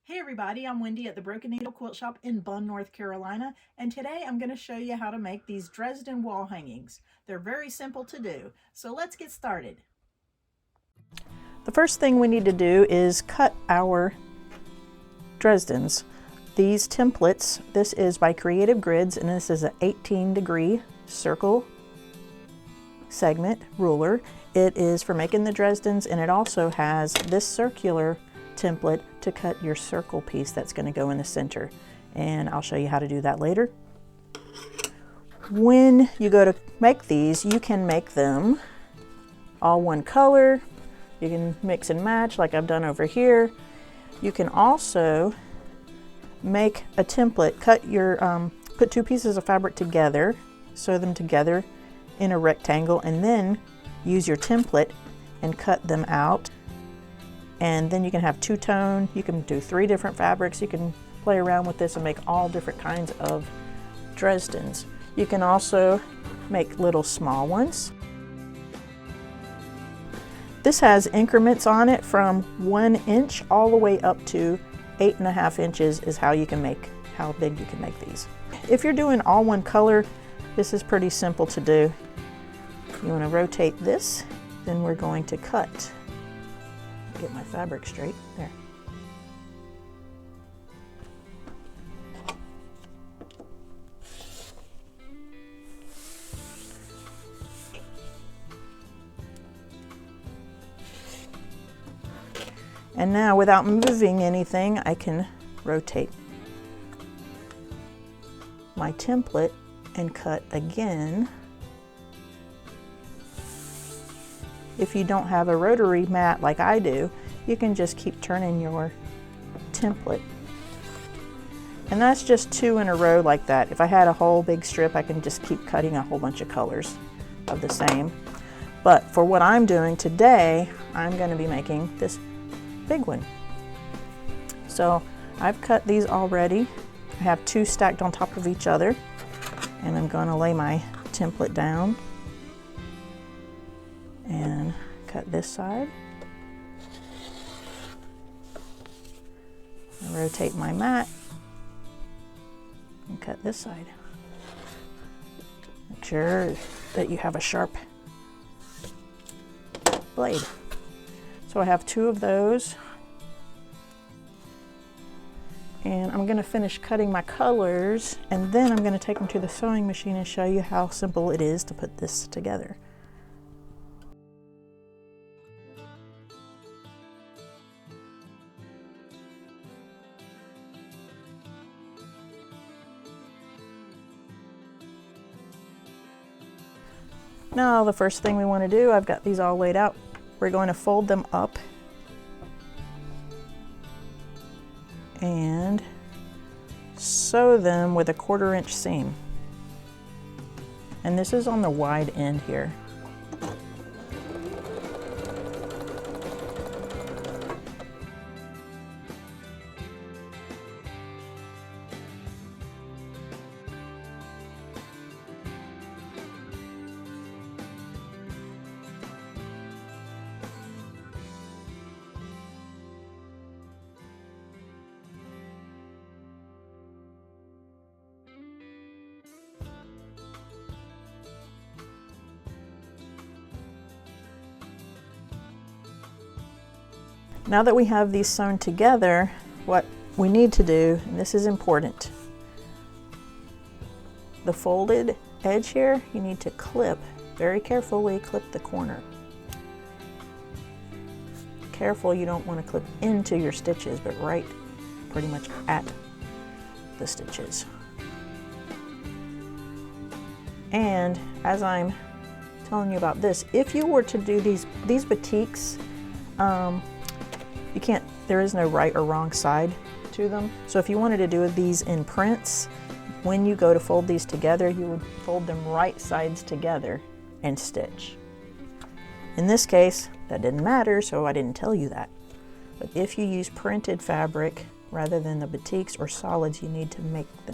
Hey everybody, I'm Wendy at the Broken Needle Quilt Shop in Bunn, North Carolina, and today I'm going to show you how to make these Dresden wall hangings. They're very simple to do, so let's get started. The first thing we need to do is cut our Dresdens. These templates, this is by Creative Grids, and this is an 18-degree circle segment ruler. It is for making the Dresdens, and it also has this circular template to cut your circle piece that's going to go in the center, and I'll show you how to do that later. When you go to make these, you can make them all one color. You can mix and match like I've done over here. You can also make a template, put two pieces of fabric together, sew them together in a rectangle, and then use your template and cut them out. And then you can have two-tone, you can do 3 different fabrics, you can play around with this and make all different kinds of Dresdens. You can also make little small ones. This has increments on it from 1 inch all the way up to 8.5 inches is how big you can make these. If you're doing all one color, this is pretty simple to do. You want to rotate this, then we're going to cut. Get my fabric straight there. And now, without moving anything, I can rotate my template and cut again. If you don't have a rotary mat like I do, you can just keep turning your template. And that's just 2 in a row like that. If I had a whole big strip, I can just keep cutting a whole bunch of colors of the same. But for what I'm doing today, I'm going to be making this big one. So I've cut these already. I have 2 stacked on top of each other, and I'm going to lay my template down and cut this side. I rotate my mat and cut this side. Make sure that you have a sharp blade. So I have 2 of those, and I'm going to finish cutting my colors, and then I'm going to take them to the sewing machine and show you how simple it is to put this together. Now the first thing we want to do, I've got these all laid out, we're going to fold them up and sew them with a 1/4 inch seam. And this is on the wide end here. Now that we have these sewn together, what we need to do, and this is important, the folded edge here, you need to clip, very carefully clip the corner. Careful, you don't want to clip into your stitches, but right pretty much at the stitches. And as I'm telling you about this, if you were to do these batiks, there is no right or wrong side to them. So if you wanted to do these in prints, when you go to fold these together, you would fold them right sides together and stitch. In this case, that didn't matter, so I didn't tell you that. But if you use printed fabric rather than the batiks or solids, you need to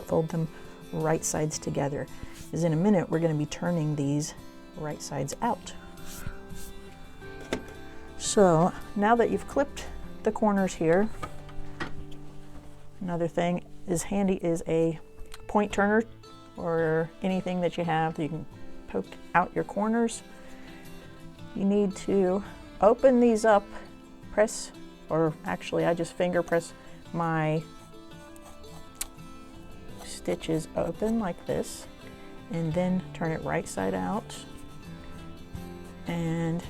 fold them right sides together. Because in a minute, we're going to be turning these right sides out. So now that you've clipped the corners here, Another thing is handy is a point turner or anything that you have that you can poke out your corners. You need to open these up, press, or actually I just finger press my stitches open like this, and then turn it right side out and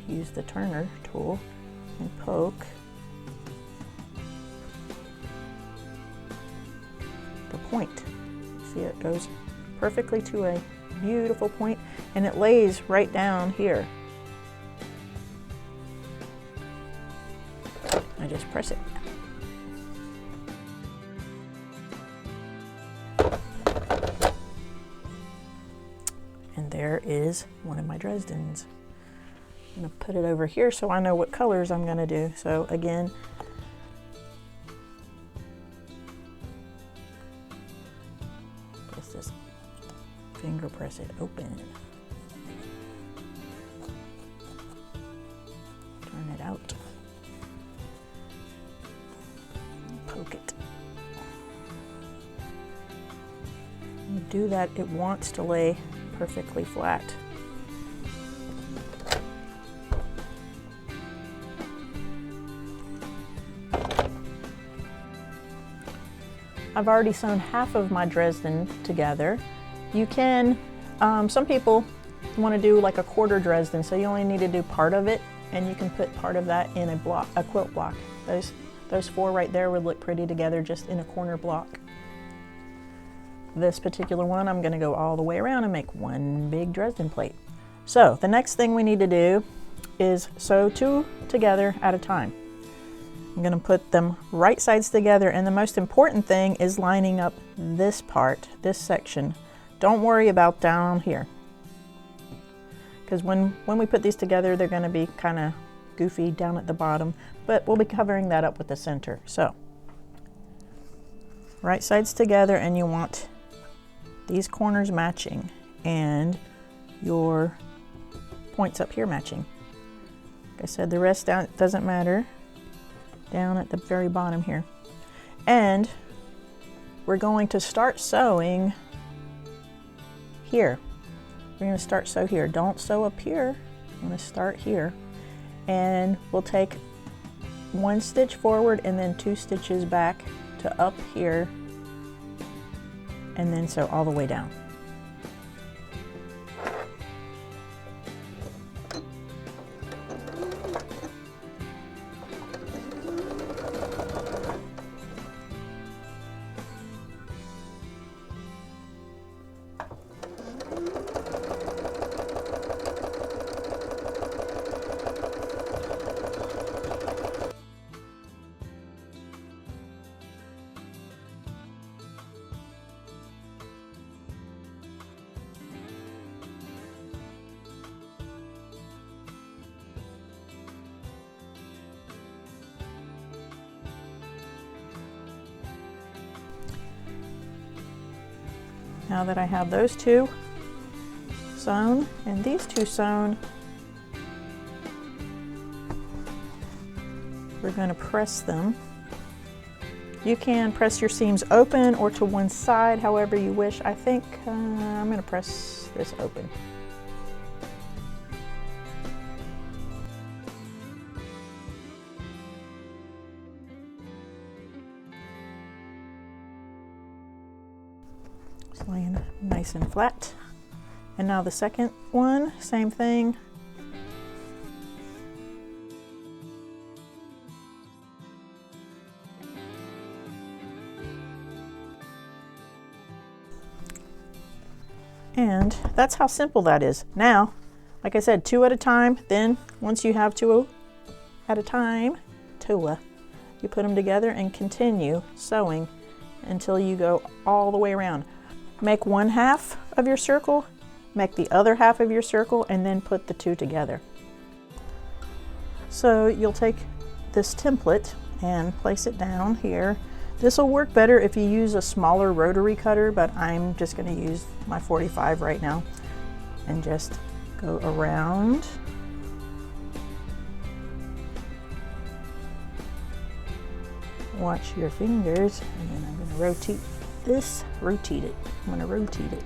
use the turner tool and poke the point. See, it goes perfectly to a beautiful point, and it lays right down here. I just press it. And there is one of my Dresdens. I'm going to put it over here so I know what colors I'm going to do. So again, just finger press it open. Turn it out. Poke it. When you do that, it wants to lay perfectly flat. I've already sewn half of my Dresden together. You can, some people want to do like a quarter Dresden, so you only need to do part of it, and you can put part of that in a quilt block. Those four right there would look pretty together just in a corner block. This particular one, I'm going to go all the way around and make one big Dresden plate. So the next thing we need to do is sew two together at a time. I'm going to put them right sides together, and the most important thing is lining up this part, this section. Don't worry about down here, because when we put these together, they're going to be kind of goofy down at the bottom, but we'll be covering that up with the center. So right sides together, and you want these corners matching and your points up here matching. Like I said, the rest down doesn't matter, down at the very bottom here. And we're going to start sewing here. We're going to start sew here. Don't sew up here. I'm going to start here, and we'll take one stitch forward and then 2 stitches back to up here, and then sew all the way down. Now that I have those two sewn and these two sewn, we're going to press them. You can press your seams open or to one side, however you wish. I think I'm going to press this open. It's laying nice and flat. And now the second one, same thing. And that's how simple that is. Now, like I said, 2 at a time. Then once you have 2 at a time, you put them together and continue sewing until you go all the way around. Make one half of your circle, make the other half of your circle, and then put the 2 together. So you'll take this template and place it down here. This will work better if you use a smaller rotary cutter, but I'm just going to use my 45 right now and just go around. Watch your fingers, and then I'm going to rotate this, rotate it. I'm going to rotate it.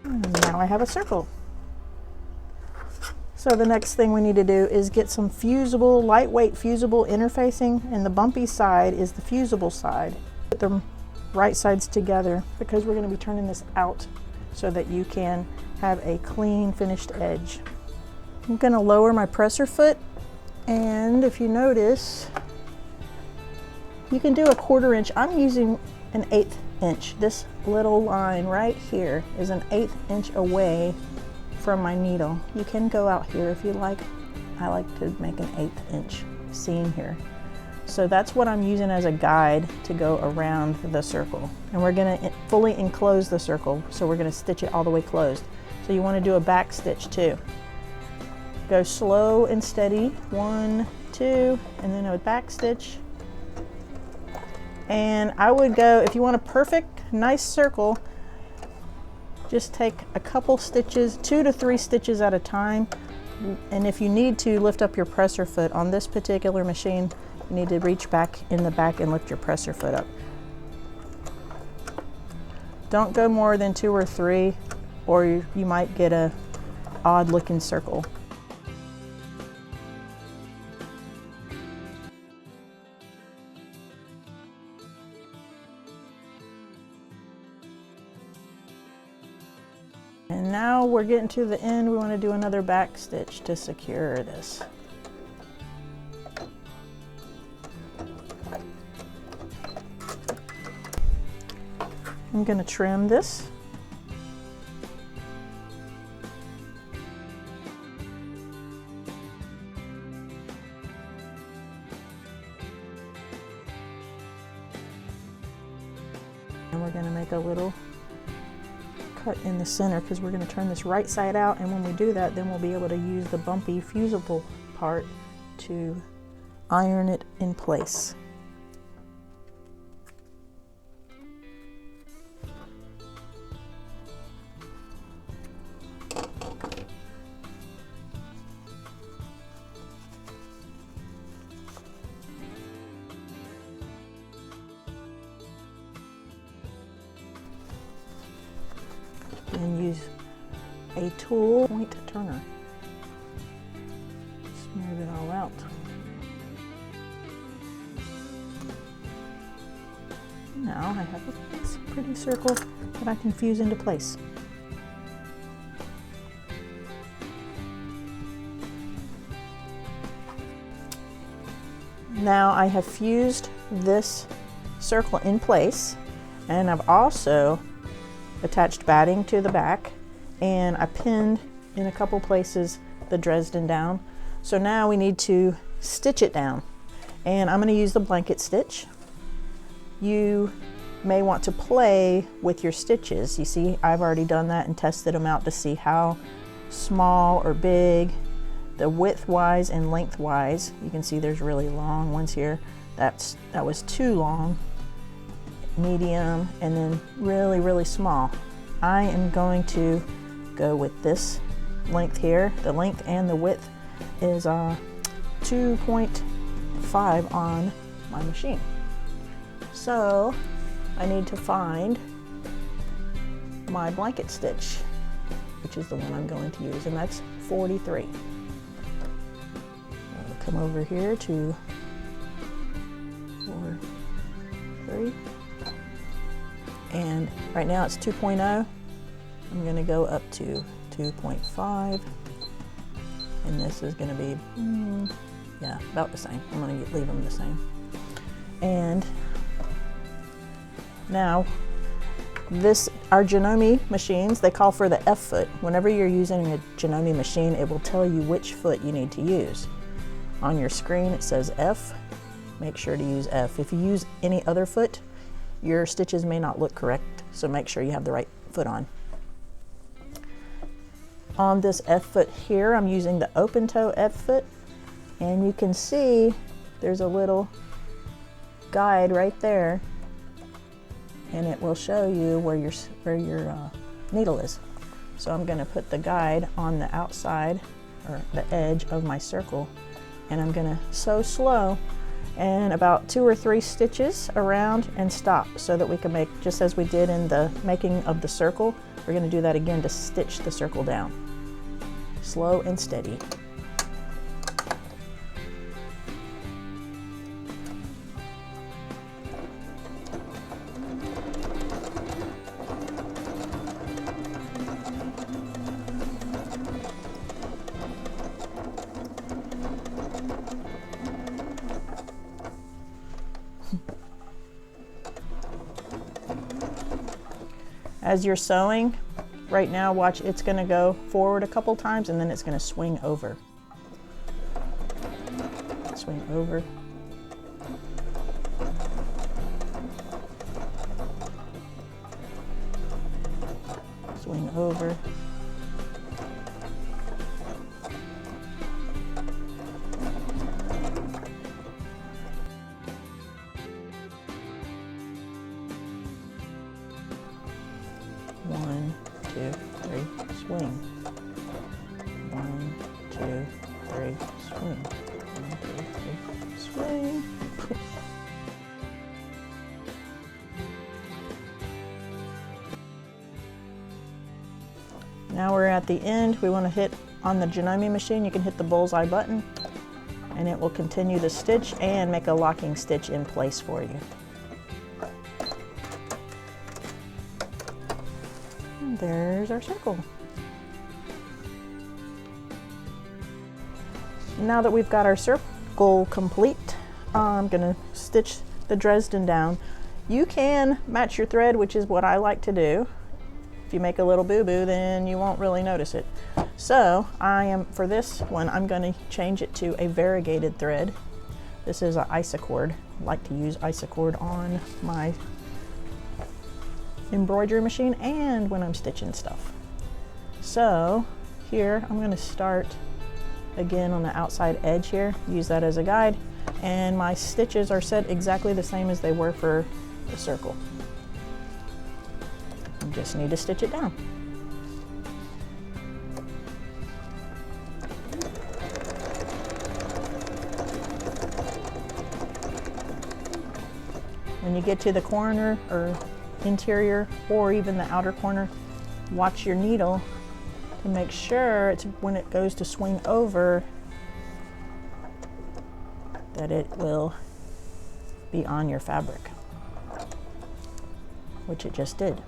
And now I have a circle. So the next thing we need to do is get some fusible, lightweight fusible interfacing, and the bumpy side is the fusible side. Put them right sides together because we're going to be turning this out so that you can have a clean finished edge. I'm going to lower my presser foot, and if you notice, you can do a 1/4 inch. I'm using an 1/8 inch. This little line right here is an 1/8 inch away from my needle. You can go out here if you like. I like to make an 1/8 inch seam here. So that's what I'm using as a guide to go around the circle. And we're going to fully enclose the circle, so we're going to stitch it all the way closed. So you want to do a back stitch too. Go slow and steady, 1, 2, and then a back stitch. And I would go, if you want a perfect, nice circle, just take a couple stitches, 2 to 3 stitches at a time. And if you need to lift up your presser foot on this particular machine, you need to reach back in the back and lift your presser foot up. Don't go more than 2 or 3, or you might get a odd looking circle. And now we're getting to the end. We want to do another back stitch to secure this. I'm going to trim this. And we're going to make a little cut in the center because we're going to turn this right side out, and when we do that, then we'll be able to use the bumpy fusible part to iron it in place. And use a tool point turner. Smooth it all out. Now I have a pretty circle that I can fuse into place. Now I have fused this circle in place, and I've also attached batting to the back, and I pinned in a couple places the Dresden down. So now we need to stitch it down, and I'm going to use the blanket stitch. You may want to play with your stitches. You see, I've already done that and tested them out to see how small or big, the width wise and length wise. You can see there's really long ones here. That was too long. Medium, and then really, really small. I am going to go with this length here. The length and the width is 2.5 on my machine. So I need to find my blanket stitch, which is the one I'm going to use, and that's 43. I'll come over here to 4, 3. And right now it's 2.0. I'm going to go up to 2.5, and this is going to be, yeah, about the same. I'm going to leave them the same. And now our Janome machines, they call for the F foot. Whenever you're using a Janome machine, it will tell you which foot you need to use. On your screen it says F. Make sure to use F. If you use any other foot, your stitches may not look correct, so make sure you have the right foot on. On this F foot here, I'm using the open toe F foot, and you can see there's a little guide right there, and it will show you where your needle is. So I'm going to put the guide on the outside or the edge of my circle, and I'm going to sew slow and about 2 or 3 stitches around and stop, so that we can make, just as we did in the making of the circle, we're going to do that again to stitch the circle down. Slow and steady. As you're sewing, right now, watch, it's going to go forward a couple times and then it's going to swing over. Swing over. Swing over. One, two, three, swing. 1, 2, 3, swing. 1, 2, 3, swing. Now we're at the end. We want to hit on the Janome machine. You can hit the bullseye button and it will continue the stitch and make a locking stitch in place for you. And there's our circle. Now that we've got our circle complete, I'm going to stitch the Dresden down. You can match your thread, which is what I like to do. If you make a little boo-boo, then you won't really notice it. So for this one, I'm going to change it to a variegated thread. This is an Isacord. I like to use Isacord on my embroidery machine and when I'm stitching stuff. So here I'm going to start again on the outside edge here, use that as a guide, and my stitches are set exactly the same as they were for the circle. You just need to stitch it down. When you get to the corner or interior or even the outer corner, watch your needle to make sure it's when it goes to swing over that it will be on your fabric, which it just did.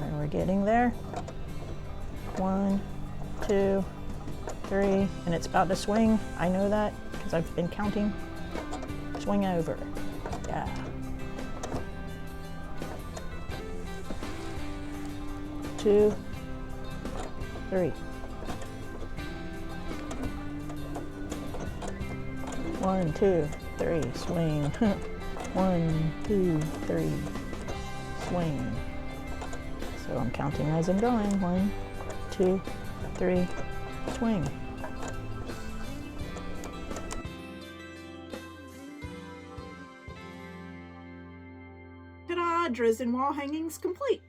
And we're getting there. 1, 2, 3, and it's about to swing. I know that because I've been counting. Swing over. Yeah. Two, 3. 1, 2, 3, swing. 1, 2, 3, swing. So I'm counting as I'm going. 1, 2, 3, swing. Ta-da! Dresden wall hangings complete.